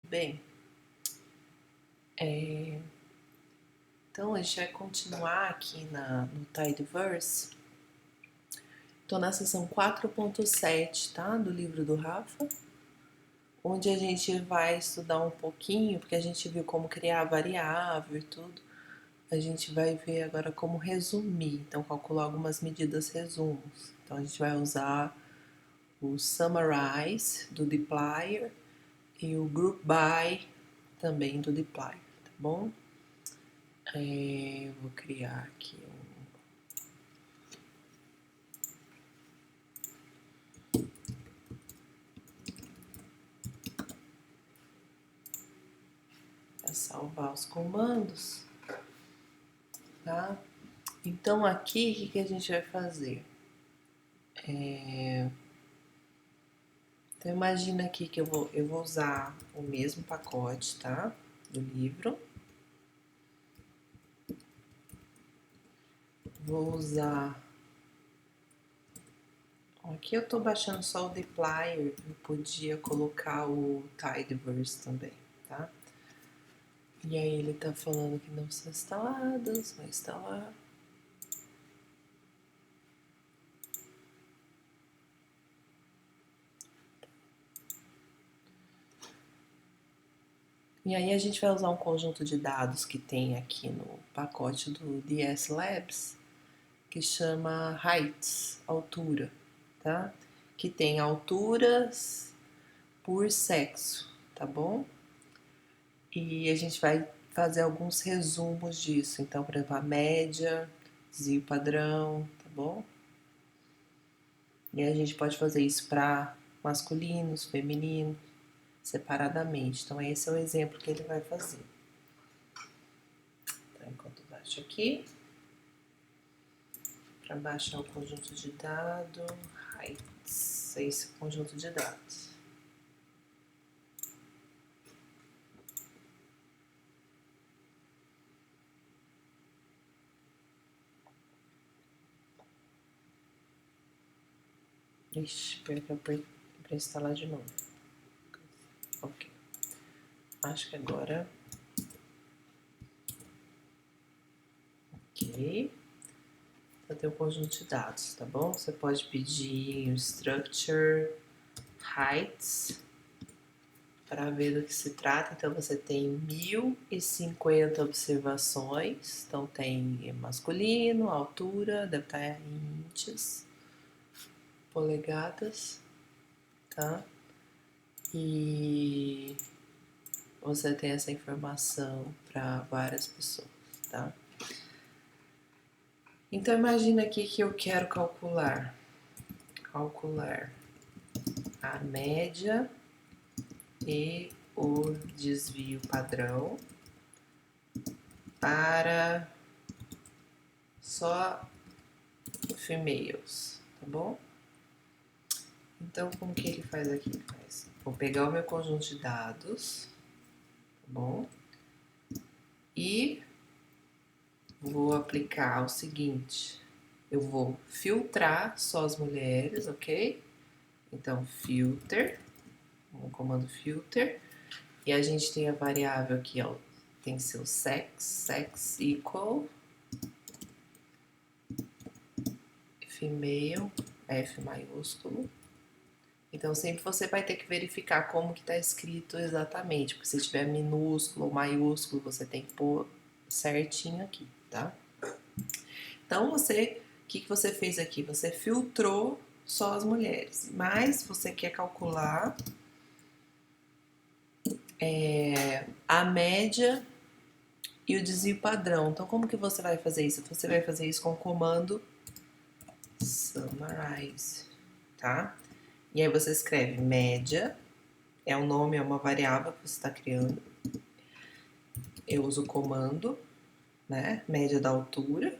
Bem, então a gente vai continuar aqui no Tidyverse. Tô na seção 4.7, tá? Do livro do Rafa, onde a gente vai estudar um pouquinho, porque a gente viu como criar variável e tudo. A gente vai ver agora como resumir, então calcular algumas medidas resumos. Então a gente vai usar o summarize do dplyr e o group by também do dplyr, tá bom? Vou criar aqui para salvar os comandos, tá? Então aqui, o que a gente vai fazer? Então imagina aqui que eu vou usar o mesmo pacote, tá? Do livro. Vou usar... Aqui eu tô baixando só o dplyr, eu podia colocar o Tidyverse também, tá? E aí ele tá falando que não são instaladas, vai instalar. E aí a gente vai usar um conjunto de dados que tem aqui no pacote do DS Labs, que chama heights, altura, tá? Que tem alturas por sexo, tá bom? E a gente vai fazer alguns resumos disso. Então, por exemplo, a média, desvio padrão, tá bom? E a gente pode fazer isso para masculinos, femininos, separadamente. Então, esse é o exemplo que ele vai fazer. Então, enquanto eu baixo aqui, para baixar o conjunto de dados, heights, esse conjunto de dados. Ixi, pior que eu para instalar de novo. Ok. Acho que agora... Ok. Então tem um conjunto de dados, tá bom? Você pode pedir o structure heights para ver do que se trata. Então você tem 1050 observações. Então tem masculino, altura, deve estar em inches, polegadas, tá? E você tem essa informação para várias pessoas, tá? Então imagina aqui que eu quero calcular a média e o desvio padrão para só females, tá bom? Então, como que ele faz aqui? Vou pegar o meu conjunto de dados, tá bom? E vou aplicar o seguinte, eu vou filtrar só as mulheres, ok? Então, filter, o comando filter, e a gente tem a variável aqui, ó, tem seu sex equal female, F maiúsculo. Então sempre você vai ter que verificar como que está escrito exatamente, porque se tiver minúsculo ou maiúsculo, você tem que pôr certinho aqui, tá? Então o que você fez aqui? Você filtrou só as mulheres, mas você quer calcular a média e o desvio padrão. Então como que você vai fazer isso? Você vai fazer isso com o comando summarize, tá? E aí você escreve média, é um nome, é uma variável que você está criando. Eu uso o comando, né? Média da altura,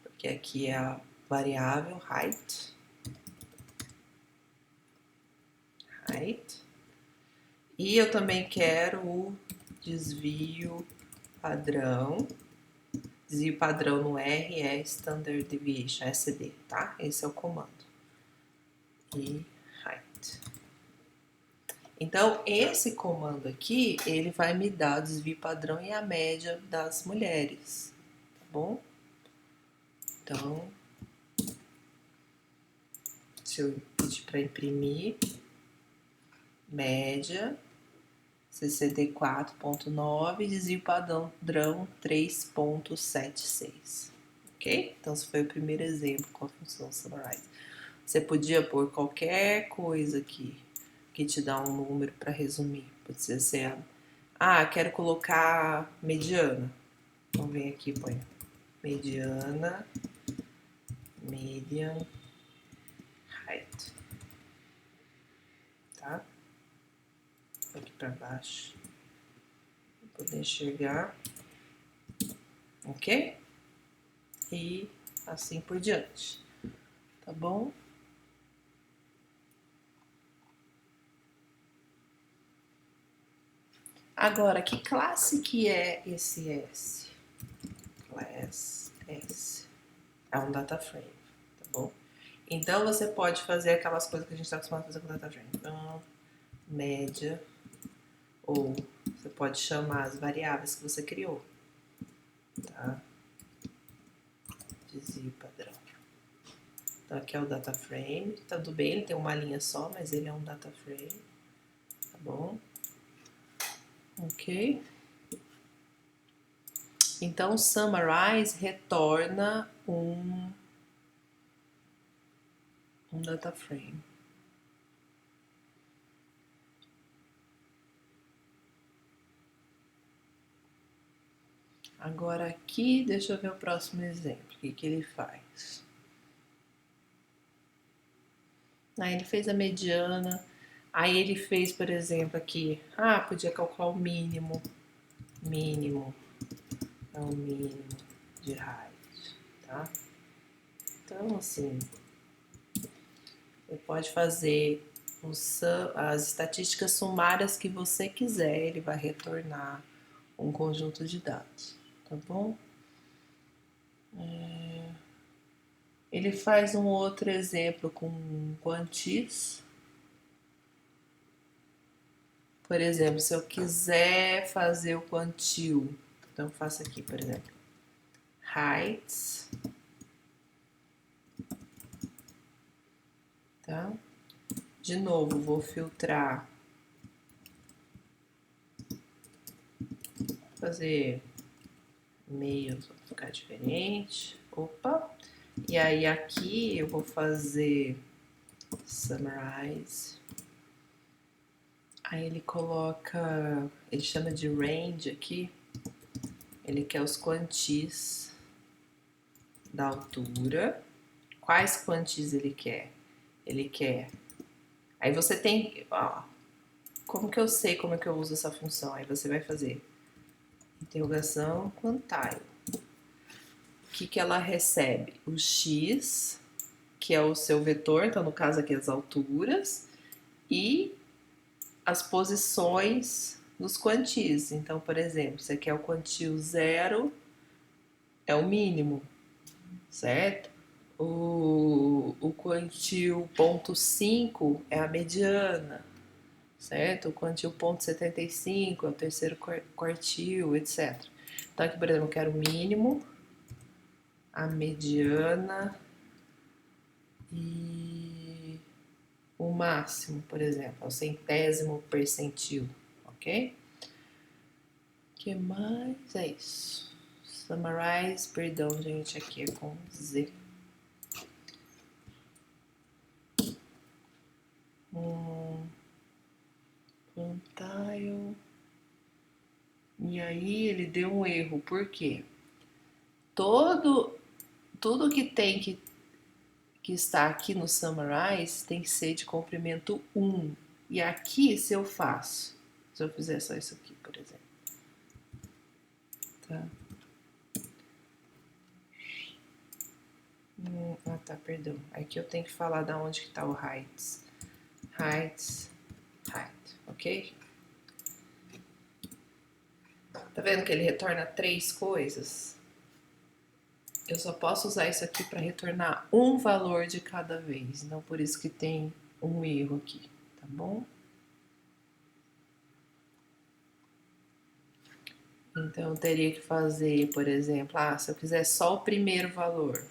porque aqui é a variável height. E eu também quero o desvio padrão. Desvio padrão no R é Standard Deviation, SD, tá? Esse é o comando. E height. Então, esse comando aqui, ele vai me dar o desvio padrão e a média das mulheres, tá bom? Então, se eu pedir para imprimir, média 64,9, desvio padrão 3,76, ok? Então, esse foi o primeiro exemplo com a função summarize. Você podia pôr qualquer coisa aqui que te dá um número para resumir. Pode ser, quero colocar mediana. Então, vem aqui, põe mediana, median height, tá? Aqui para baixo, para poder enxergar, ok? E assim por diante, tá bom? Agora, que classe que é esse S? Class S. É um data frame, tá bom? Então, você pode fazer aquelas coisas que a gente está acostumado a fazer com data frame. Então, média, ou você pode chamar as variáveis que você criou, tá? Desvio padrão. Então, aqui é o data frame, tá tudo bem, ele tem uma linha só, mas ele é um data frame, tá bom? Ok? Então, summarize retorna um data frame. Agora aqui, deixa eu ver o próximo exemplo. O que ele faz? Aí ele fez a mediana. Aí ele fez, por exemplo, aqui. Podia calcular o mínimo. Mínimo. É o mínimo de height, tá? Então, assim, você pode fazer as estatísticas sumárias que você quiser. Ele vai retornar um conjunto de dados, tá bom? Ele faz um outro exemplo com quantis. Por exemplo, se eu quiser fazer o quantil, então eu faço aqui, por exemplo, heights, tá? De novo, vou filtrar, fazer meios, vou ficar diferente, opa, e aí aqui eu vou fazer summarize, aí ele coloca, ele chama de range aqui, ele quer os quantis da altura. Quais quantis ele quer? Ele quer. Aí você tem. Como que eu sei como é que eu uso essa função? Aí você vai fazer interrogação quantile. O que ela recebe? O x, que é o seu vetor, então no caso aqui as alturas, e as posições dos quantis. Então, por exemplo, você quer o quantil 0, é o mínimo, certo? O quantil ponto 5 é a mediana, certo? O quantil ponto 75 é o terceiro quartil, etc. Então aqui, por exemplo, eu quero o mínimo, a mediana e o máximo, por exemplo, o centésimo percentil, ok? O que mais? É isso. Summarize, perdão, gente, aqui é com Z. Quantile. E aí ele deu um erro, por quê? Tudo que tem que está aqui no Summarize tem que ser de comprimento 1. E aqui, se eu fizer só isso aqui, por exemplo. Tá? Tá, perdão. Aqui eu tenho que falar da onde que tá o heights. Heights, height, ok? Tá vendo que ele retorna 3 coisas? Eu só posso usar isso aqui para retornar um valor de cada vez. Então, por isso que tem um erro aqui, tá bom? Então, eu teria que fazer, por exemplo, se eu quiser só o primeiro valor.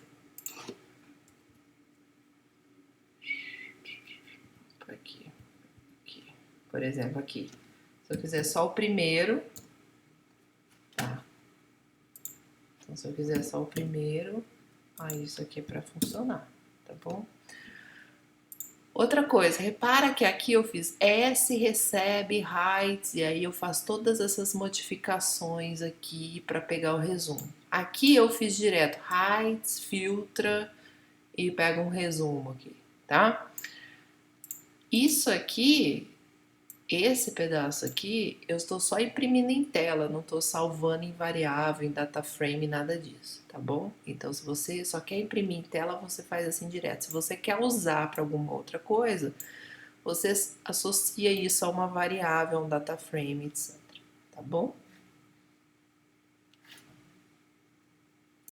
Aqui, aqui. Por exemplo, aqui. Se eu quiser só o primeiro, tá? Então, se eu quiser só o primeiro, aí isso aqui é para funcionar, tá bom? Outra coisa, repara que aqui eu fiz S recebe heights e aí eu faço todas essas modificações aqui para pegar o resumo. Aqui eu fiz direto heights, filtra e pego um resumo aqui, tá? Isso aqui, esse pedaço aqui, eu estou só imprimindo em tela, não estou salvando em variável, em data frame, nada disso, tá bom? Então, se você só quer imprimir em tela, você faz assim direto. Se você quer usar para alguma outra coisa, você associa isso a uma variável, um data frame, etc. Tá bom?